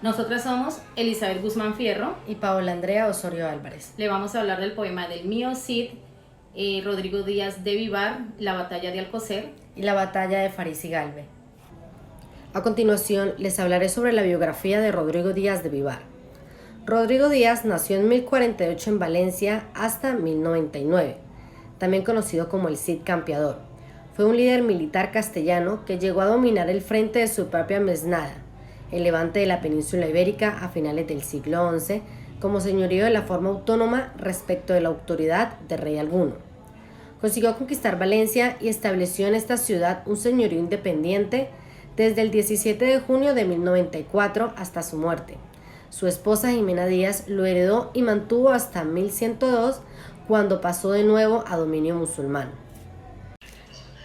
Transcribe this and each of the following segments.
Nosotras somos Elizabeth Guzmán Fierro. Y Paola Andrea Osorio Álvarez. Le vamos a hablar del poema del mío Cid, Rodrigo Díaz de Vivar, La batalla de Alcocer. Y la batalla de Farizigalve. A continuación les hablaré sobre la biografía de Rodrigo Díaz de Vivar. Rodrigo Díaz nació en 1048 en Valencia hasta 1099, también conocido como el Cid Campeador. Fue un líder militar castellano que llegó a dominar el frente de su propia mesnada, el levante de la península ibérica a finales del siglo XI, como señorío de la forma autónoma respecto de la autoridad de rey alguno. Consiguió conquistar Valencia y estableció en esta ciudad un señorío independiente desde el 17 de junio de 1094 hasta su muerte. Su esposa Jimena Díaz lo heredó y mantuvo hasta 1102, cuando pasó de nuevo a dominio musulmán.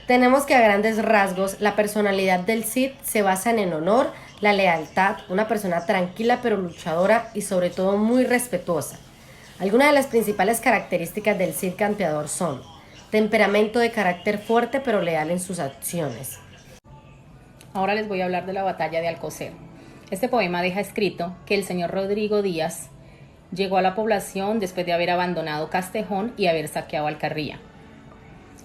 Tenemos que a grandes rasgos la personalidad del Cid se basa en el honor, la lealtad, una persona tranquila pero luchadora y sobre todo muy respetuosa. Algunas de las principales características del Cid Campeador son: temperamento de carácter fuerte pero leal en sus acciones. Ahora les voy a hablar de la batalla de Alcocer. Este poema deja escrito que el señor Rodrigo Díaz llegó a la población después de haber abandonado Castejón y haber saqueado Alcarría.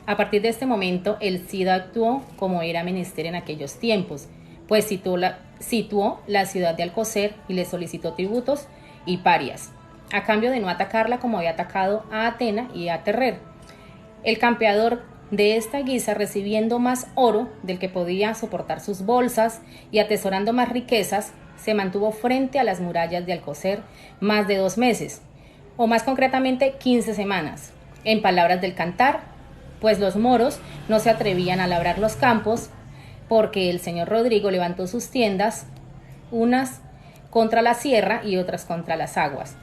A partir de este momento, el Cid actuó como era menester en aquellos tiempos, pues situó la ciudad de Alcocer y le solicitó tributos y parias, a cambio de no atacarla como había atacado a Atena y a Terrer. El campeador de esta guisa, recibiendo más oro del que podía soportar sus bolsas y atesorando más riquezas, se mantuvo frente a las murallas de Alcocer más de 2 meses, o más concretamente 15 semanas, en palabras del Cantar, pues los moros no se atrevían a labrar los campos, porque el señor Rodrigo levantó sus tiendas, unas contra la sierra y otras contra las aguas.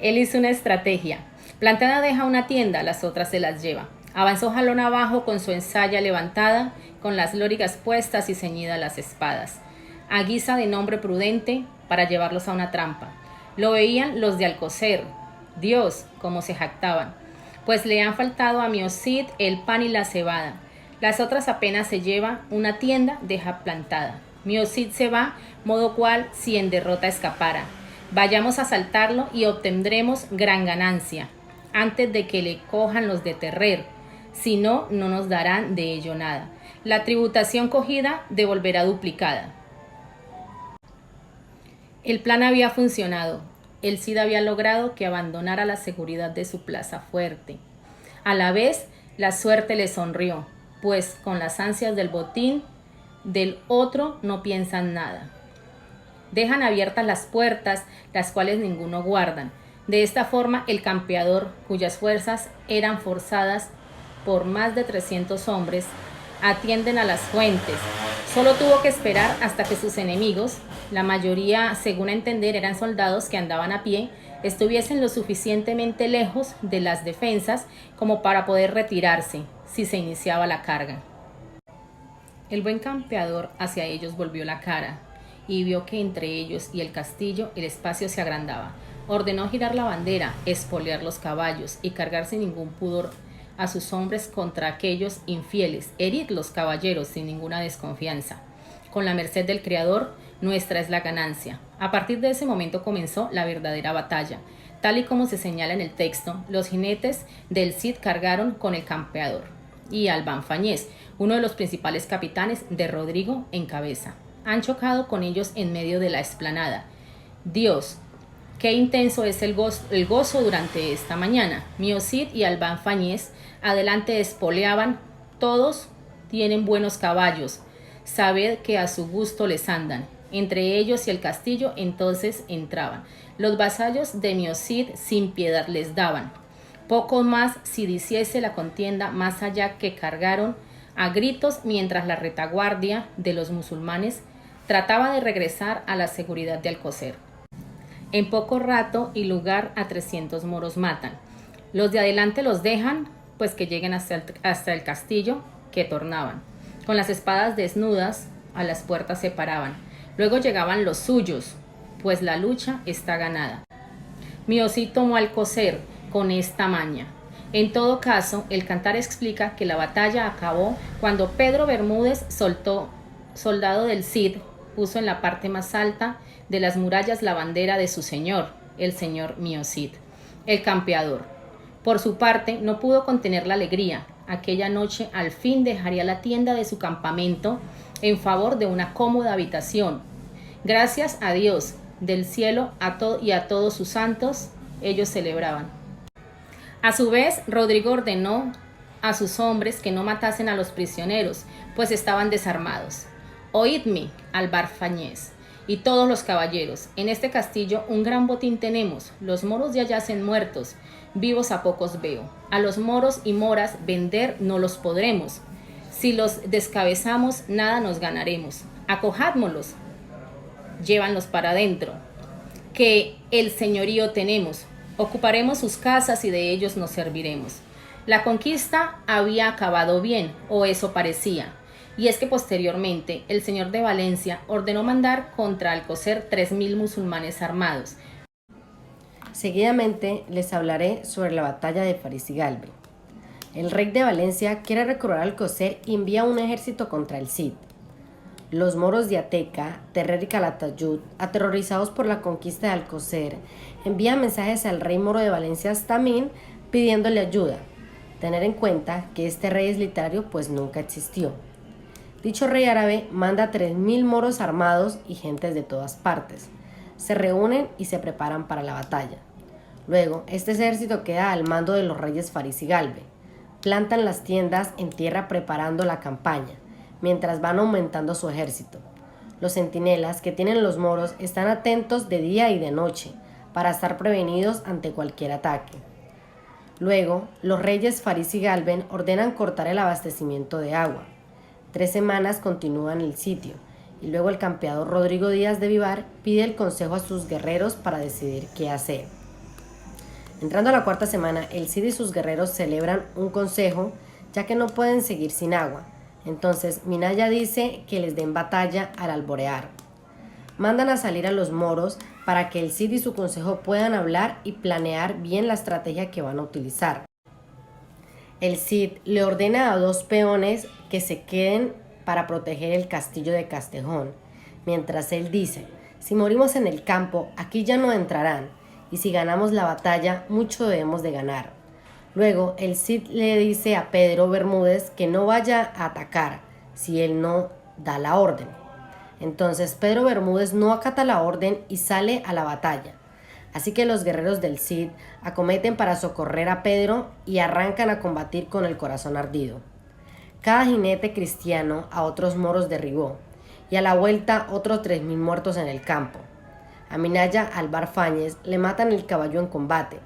Él hizo una estrategia: plantada deja una tienda, las otras se las lleva. Avanzó jalón abajo con su ensaya levantada, con las lorigas puestas y ceñidas las espadas, a guisa de nombre prudente para llevarlos a una trampa. Lo veían los de Alcocer, Dios, como se jactaban, pues le han faltado a mi Cid el pan y la cebada. Las otras apenas se lleva, una tienda deja plantada. Mi Cid se va, modo cual si en derrota escapara. Vayamos a asaltarlo y obtendremos gran ganancia, antes de que le cojan los de Terrer. Si no, no nos darán de ello nada. La tributación cogida devolverá duplicada. El plan había funcionado. El Cid había logrado que abandonara la seguridad de su plaza fuerte. A la vez, la suerte le sonrió, pues con las ansias del botín del otro no piensan nada. Dejan abiertas las puertas, las cuales ninguno guardan. De esta forma, el campeador, cuyas fuerzas eran forzadas por más de 300 hombres, atienden a las fuentes. Solo tuvo que esperar hasta que sus enemigos, la mayoría, según entender, eran soldados que andaban a pie, estuviesen lo suficientemente lejos de las defensas como para poder retirarse si se iniciaba la carga. El buen campeador hacia ellos volvió la cara y vio que entre ellos y el castillo el espacio se agrandaba. Ordenó girar la bandera, espolear los caballos y cargar sin ningún pudor a sus hombres contra aquellos infieles, herid los caballeros sin ninguna desconfianza. Con la merced del Creador, nuestra es la ganancia. A partir de ese momento comenzó la verdadera batalla. Tal y como se señala en el texto, los jinetes del Cid cargaron con el campeador y Albán Fañés, uno de los principales capitanes de Rodrigo en cabeza. Han chocado con ellos en medio de la explanada. Dios, qué intenso es el gozo durante esta mañana. Mi Cid y Albán Fañés adelante espoleaban, todos tienen buenos caballos, sabed que a su gusto les andan. Entre ellos y el castillo entonces entraban. Los vasallos de mi Cid sin piedad les daban. Poco más si diciese la contienda más allá, que cargaron a gritos mientras la retaguardia de los musulmanes trataba de regresar a la seguridad de Alcocer. En poco rato y lugar a 300 moros matan. Los de adelante los dejan, pues que lleguen hasta el castillo, que tornaban. Con las espadas desnudas a las puertas se paraban. Luego llegaban los suyos, pues la lucha está ganada. Mi Cid tomó Alcocer con esta maña. En todo caso, el Cantar explica que la batalla acabó cuando Pedro Bermúdez, soldado del Cid, puso en la parte más alta de las murallas la bandera de su señor, el señor Miocid, el campeador. Por su parte, no pudo contener la alegría. Aquella noche al fin dejaría la tienda de su campamento en favor de una cómoda habitación. Gracias a Dios del cielo y a todos sus santos, ellos celebraban. A su vez, Rodrigo ordenó a sus hombres que no matasen a los prisioneros, pues estaban desarmados. Oídme, Albarfañez, y todos los caballeros, en este castillo un gran botín tenemos, los moros ya yacen muertos, vivos a pocos veo. A los moros y moras vender no los podremos. Si los descabezamos, nada nos ganaremos. Acojádmolos, llévanlos para adentro, que el señorío tenemos. Ocuparemos sus casas y de ellos nos serviremos. La conquista había acabado bien, o eso parecía, y es que posteriormente el señor de Valencia ordenó mandar contra Alcocer 3.000 musulmanes armados. Seguidamente les hablaré sobre la batalla de Farizigalbe. El rey de Valencia quiere recobrar Alcocer y envía un ejército contra el Cid. Los moros de Ateca, Terer y Calatayud, aterrorizados por la conquista de Alcocer, envían mensajes al rey moro de Valencia Astamín pidiéndole ayuda. Tener en cuenta que este rey es literario, pues nunca existió. Dicho rey árabe manda 3.000 moros armados y gentes de todas partes. Se reúnen y se preparan para la batalla. Luego, este ejército queda al mando de los reyes Farizigalbe. Plantan las tiendas en tierra preparando la campaña, mientras van aumentando su ejército. Los centinelas que tienen los moros están atentos de día y de noche, para estar prevenidos ante cualquier ataque. Luego, los reyes Farizigalben ordenan cortar el abastecimiento de agua. 3 semanas continúan el sitio, y luego el campeador Rodrigo Díaz de Vivar pide el consejo a sus guerreros para decidir qué hacer. Entrando a la 4ª semana, el Cid y sus guerreros celebran un consejo, ya que no pueden seguir sin agua. Entonces, Minaya dice que les den batalla al alborear. Mandan a salir a los moros para que el Cid y su consejo puedan hablar y planear bien la estrategia que van a utilizar. El Cid le ordena a 2 peones que se queden para proteger el castillo de Castejón, mientras él dice: si morimos en el campo, aquí ya no entrarán, y si ganamos la batalla, mucho debemos de ganar. Luego, el Cid le dice a Pedro Bermúdez que no vaya a atacar si él no da la orden. Entonces Pedro Bermúdez no acata la orden y sale a la batalla. Así que los guerreros del Cid acometen para socorrer a Pedro y arrancan a combatir con el corazón ardido. Cada jinete cristiano a otros moros derribó, y a la vuelta otros 3.000 muertos en el campo. A Minaya Albarfáñez le matan el caballo en combate,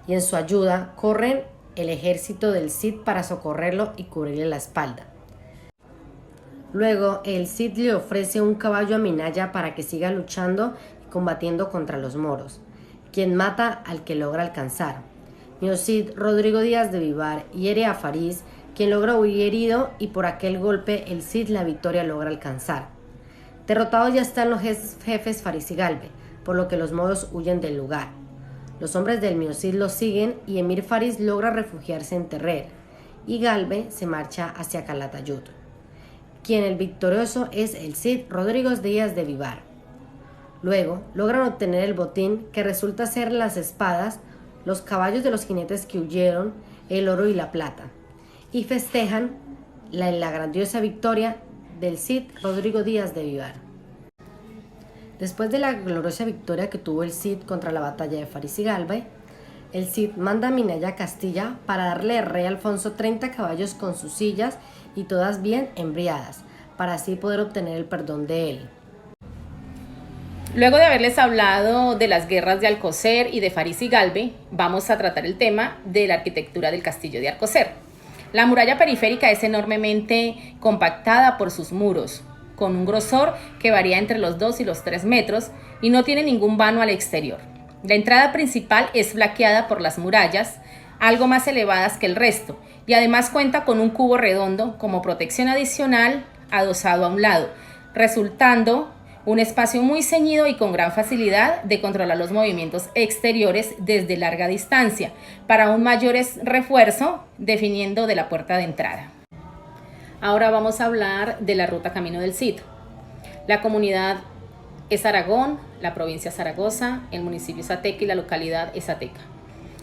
y en su ayuda corren el ejército del Cid para socorrerlo y cubrirle la espalda. Luego el Cid le ofrece un caballo a Minaya para que siga luchando y combatiendo contra los moros, quien mata al que logra alcanzar. Miocid, Rodrigo Díaz de Vivar, hiere a Fariz, quien logra huir herido, y por aquel golpe el Cid la victoria logra alcanzar. Derrotados ya están los jefes Farizigalbe, por lo que los moros huyen del lugar. Los hombres del Miocid los siguen y Emir Fariz logra refugiarse en Terer, y Galbe se marcha hacia Calatayud. Quien el victorioso es el Cid Rodrigo Díaz de Vivar. Luego logran obtener el botín, que resulta ser las espadas, los caballos de los jinetes que huyeron, el oro y la plata, y festejan la grandiosa victoria del Cid Rodrigo Díaz de Vivar. Después de la gloriosa victoria que tuvo el Cid contra la batalla de Farizigalbe, el Cid manda a Minaya a Castilla para darle al rey Alfonso 30 caballos con sus sillas y todas bien embriadas, para así poder obtener el perdón de él. Luego de haberles hablado de las guerras de Alcocer y de Farizigalbe, vamos a tratar el tema de la arquitectura del castillo de Alcocer. La muralla periférica es enormemente compactada por sus muros, con un grosor que varía entre los 2 y los 3 metros, y no tiene ningún vano al exterior. La entrada principal es flanqueada por las murallas, algo más elevadas que el resto, y además cuenta con un cubo redondo como protección adicional adosado a un lado, resultando un espacio muy ceñido y con gran facilidad de controlar los movimientos exteriores desde larga distancia, para un mayor refuerzo definiendo de la puerta de entrada. Ahora vamos a hablar de la ruta Camino del Cid. La comunidad Es Aragón, la provincia de Zaragoza, el municipio es Ateca y la localidad es Ateca.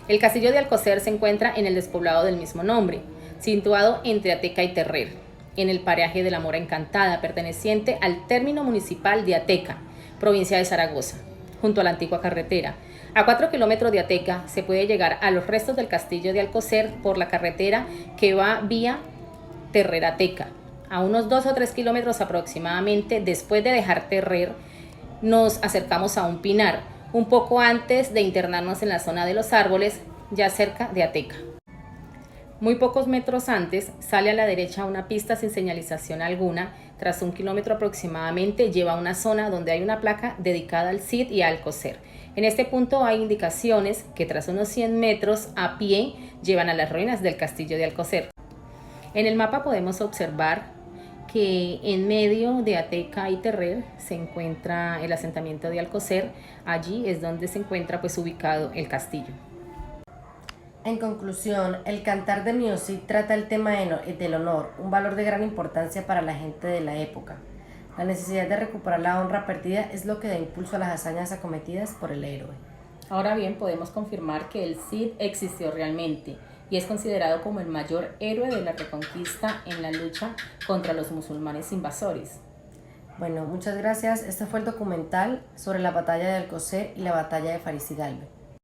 El castillo de Alcocer se encuentra en el despoblado del mismo nombre, situado entre Ateca y Terrer, en el paraje de la Mora Encantada, perteneciente al término municipal de Ateca, provincia de Zaragoza, junto a la antigua carretera. A 4 kilómetros de Ateca se puede llegar a los restos del castillo de Alcocer por la carretera que va vía Terrer-Ateca. A unos 2 o 3 kilómetros aproximadamente después de dejar Terrer, nos acercamos a un pinar, un poco antes de internarnos en la zona de los árboles, ya cerca de Ateca. Muy pocos metros antes sale a la derecha una pista sin señalización alguna. Tras 1 kilómetro aproximadamente lleva a una zona donde hay una placa dedicada al Cid y a Alcocer. En este punto hay indicaciones que tras unos 100 metros a pie llevan a las ruinas del castillo de Alcocer. En el mapa podemos observar que en medio de Ateca y Terrer se encuentra el asentamiento de Alcocer. Allí es donde se encuentra ubicado el castillo. En conclusión, el Cantar de Mio Cid trata el tema del honor, un valor de gran importancia para la gente de la época. La necesidad de recuperar la honra perdida es lo que da impulso a las hazañas acometidas por el héroe. Ahora bien, podemos confirmar que el Cid existió realmente y es considerado como el mayor héroe de la Reconquista en la lucha contra los musulmanes invasores. Bueno, muchas gracias. Este fue el documental sobre la batalla de Alcocer y la batalla de Farizigalbe.